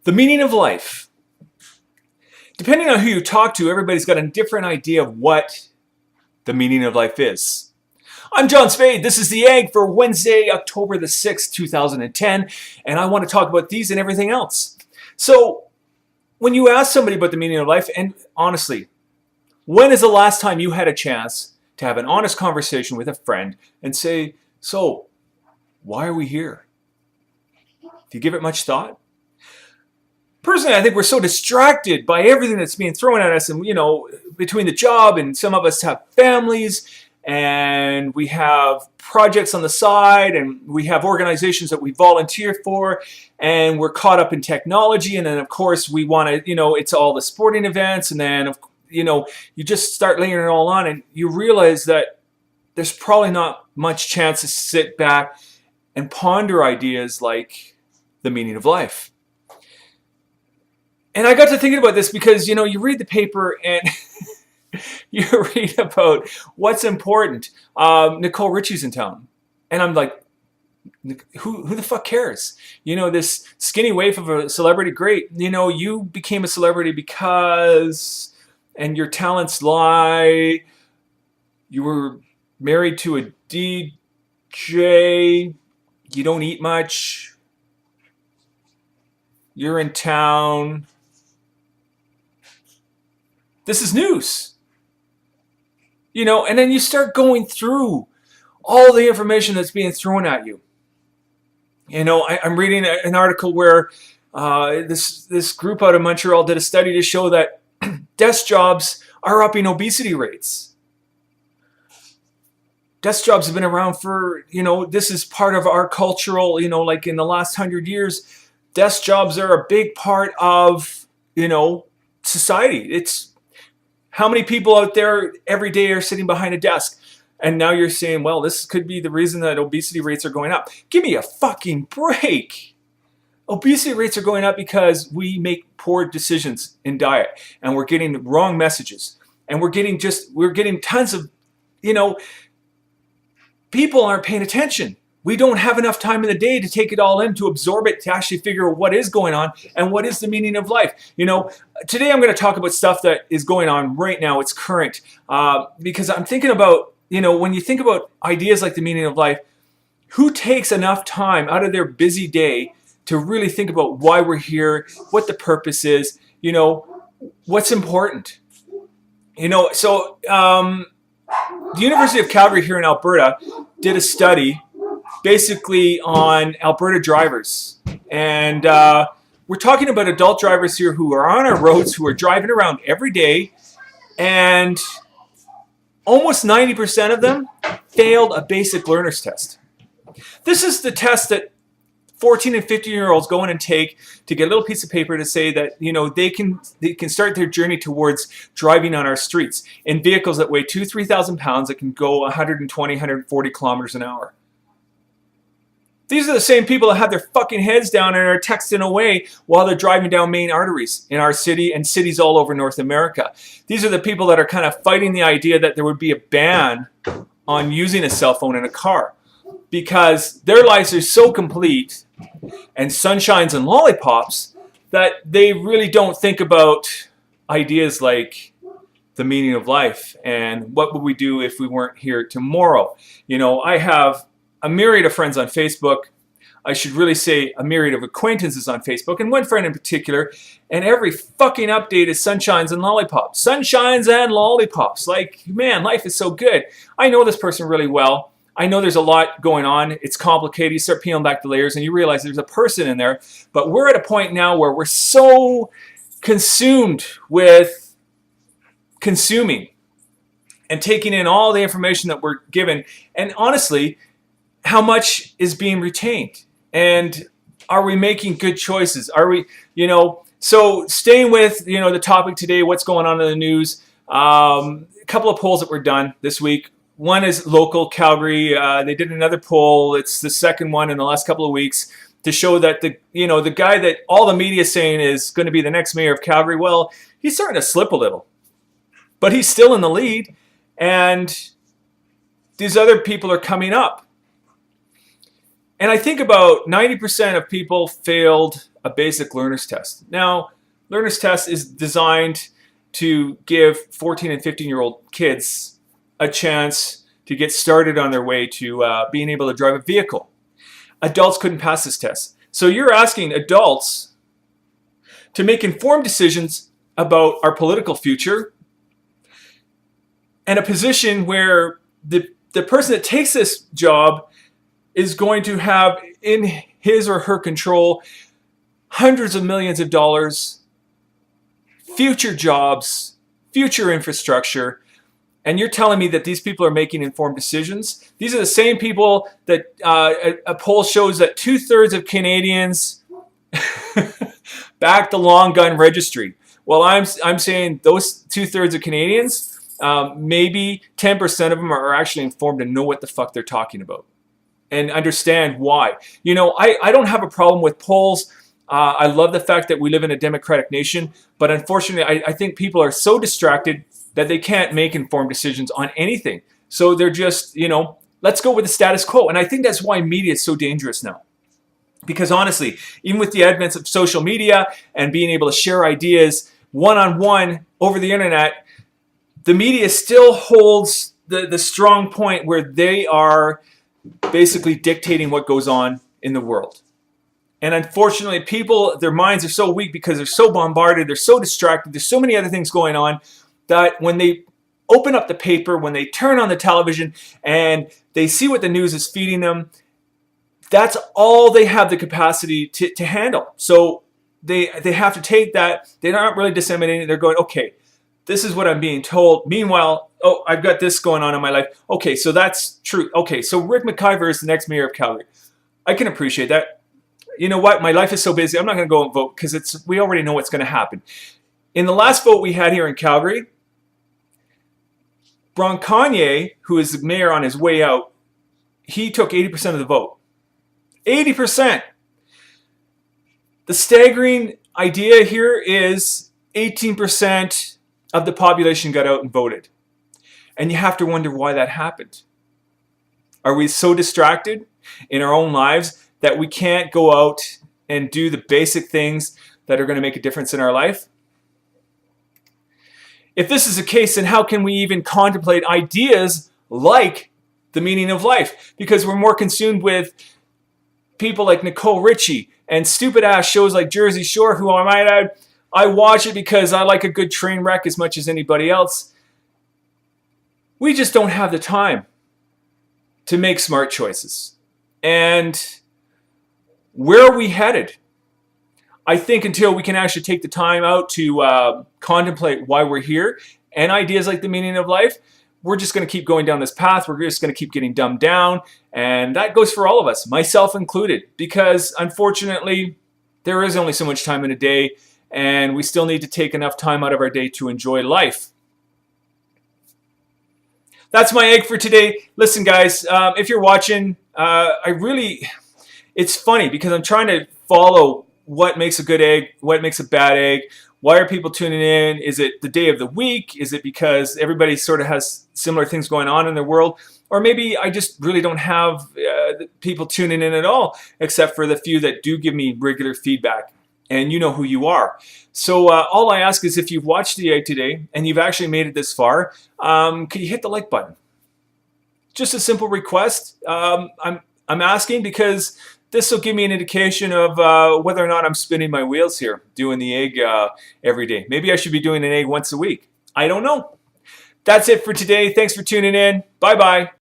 The meaning of life. Depending on who you talk to, everybody's got a different idea of what the meaning of life is. I'm John Spade. This is The Egg for Wednesday, October the 6th, 2010, and I want to talk about these and everything else. So, when you ask somebody about the meaning of life, and honestly, when is the last time you had a chance to have an honest conversation with a friend and say, so, why are we here? Do you give it much thought? Personally, I think we're so distracted by everything that's being thrown at us, and between the job and some of us have families and we have projects on the side and we have organizations that we volunteer for, and we're caught up in technology, and then of course we want to, it's all the sporting events, and then you just start laying it all on, and you realize that there's probably not much chance to sit back and ponder ideas like the meaning of life. And I got to thinking about this because, you read the paper and you read about what's important. Nicole Ritchie's in town. And I'm like, who the fuck cares? This skinny waif of a celebrity, great. You became a celebrity because, and your talents lie, you were married to a DJ, you don't eat much, you're in town. This is news. And then you start going through all the information that's being thrown at you. I'm reading an article where this group out of Montreal did a study to show that desk jobs are upping obesity rates. Desk jobs have been around for, this is part of our cultural, like in the last 100 years, desk jobs are a big part of, society. It's how many people out there every day are sitting behind a desk? And now you're saying, well, this could be the reason that obesity rates are going up. Give me a fucking break. Obesity rates are going up because we make poor decisions in diet, and we're getting the wrong messages. And we're getting tons of, people aren't paying attention. We don't have enough time in the day to take it all in, to absorb it, to actually figure out what is going on and what is the meaning of life. Today I'm going to talk about stuff that is going on right now. It's current. Because I'm thinking about, when you think about ideas like the meaning of life, who takes enough time out of their busy day to really think about why we're here, what the purpose is, what's important? So the University of Calgary here in Alberta did a study basically on Alberta drivers. And we're talking about adult drivers here who are on our roads, who are driving around every day, and almost 90% of them failed a basic learner's test. This is the test that 14 and 15-year-olds go in and take to get a little piece of paper to say that, they can start their journey towards driving on our streets in vehicles that weigh 2,000-3,000 pounds that can go 120, 140 kilometers an hour. These are the same people that have their fucking heads down and are texting away while they're driving down main arteries in our city and cities all over North America. These are the people that are kind of fighting the idea that there would be a ban on using a cell phone in a car, because their lives are so complete and sunshines and lollipops that they really don't think about ideas like the meaning of life and what would we do if we weren't here tomorrow. I have a myriad of friends on Facebook. I should really say a myriad of acquaintances on Facebook, and one friend in particular, and every fucking update is sunshines and lollipops. Sunshines and lollipops. Like, man, life is so good. I know this person really well. I know there's a lot going on. It's complicated. You start peeling back the layers and you realize there's a person in there. But we're at a point now where we're so consumed with consuming and taking in all the information that we're given. And honestly, how much is being retained? And are we making good choices? Are we, so staying with, the topic today, what's going on in the news. A couple of polls that were done this week. One is local, Calgary. They did another poll. It's the second one in the last couple of weeks to show that the guy that all the media is saying is going to be the next mayor of Calgary, well, he's starting to slip a little. But he's still in the lead. And these other people are coming up. And I think about 90% of people failed a basic learner's test. Now, learner's test is designed to give 14 and 15-year-old kids a chance to get started on their way to being able to drive a vehicle. Adults couldn't pass this test. So you're asking adults to make informed decisions about our political future, and a position where the person that takes this job is going to have in his or her control hundreds of millions of dollars, future jobs, future infrastructure. And you're telling me that these people are making informed decisions? These are the same people that a poll shows that 2/3 of Canadians back the long gun registry. Well, I'm saying those 2/3 of Canadians, maybe 10% of them are actually informed and know what the fuck they're talking about and understand why. You know, I don't have a problem with polls. I love the fact that we live in a democratic nation, but unfortunately, I think people are so distracted that they can't make informed decisions on anything. So they're just, you know, let's go with the status quo. And I think that's why media is so dangerous now. Because honestly, even with the advent of social media and being able to share ideas one-on-one over the internet, the media still holds the strong point where they are basically dictating what goes on in the world. And unfortunately, people, their minds are so weak because they're so bombarded, they're so distracted, there's so many other things going on, that when they open up the paper, when they turn on the television and they see what the news is feeding them, that's all they have the capacity to handle. So they have to take that. They're not really disseminating it. They're going, okay, this is what I'm being told. Meanwhile, oh, I've got this going on in my life. Okay, so that's true. Okay, so Rick McIver is the next mayor of Calgary. I can appreciate that. You know what? My life is so busy. I'm not going to go and vote because we already know what's going to happen. In the last vote we had here in Calgary, Kanye, who is the mayor on his way out, he took 80% of the vote. 80%. The staggering idea here is 18% of the population got out and voted. And you have to wonder why that happened. Are we so distracted in our own lives that we can't go out and do the basic things that are going to make a difference in our life? If this is the case, then how can we even contemplate ideas like the meaning of life? Because we're more consumed with people like Nicole Ritchie and stupid ass shows like Jersey Shore, who I might add, I watch it because I like a good train wreck as much as anybody else. We just don't have the time to make smart choices. And where are we headed? I think until we can actually take the time out to contemplate why we're here and ideas like the meaning of life, we're just going to keep going down this path. We're just going to keep getting dumbed down. And that goes for all of us, myself included, because unfortunately, there is only so much time in a day, and we still need to take enough time out of our day to enjoy life. That's my egg for today. Listen, guys, if you're watching, it's funny because I'm trying to follow what makes a good egg, what makes a bad egg. Why are people tuning in? Is it the day of the week? Is it because everybody sort of has similar things going on in their world? Or maybe I just really don't have people tuning in at all, except for the few that do give me regular feedback. And you know who you are. So all I ask is if you've watched the egg today and you've actually made it this far, could you hit the like button? Just a simple request. I'm asking because this will give me an indication of whether or not I'm spinning my wheels here, doing the egg every day. Maybe I should be doing an egg once a week. I don't know. That's it for today. Thanks for tuning in. Bye-bye.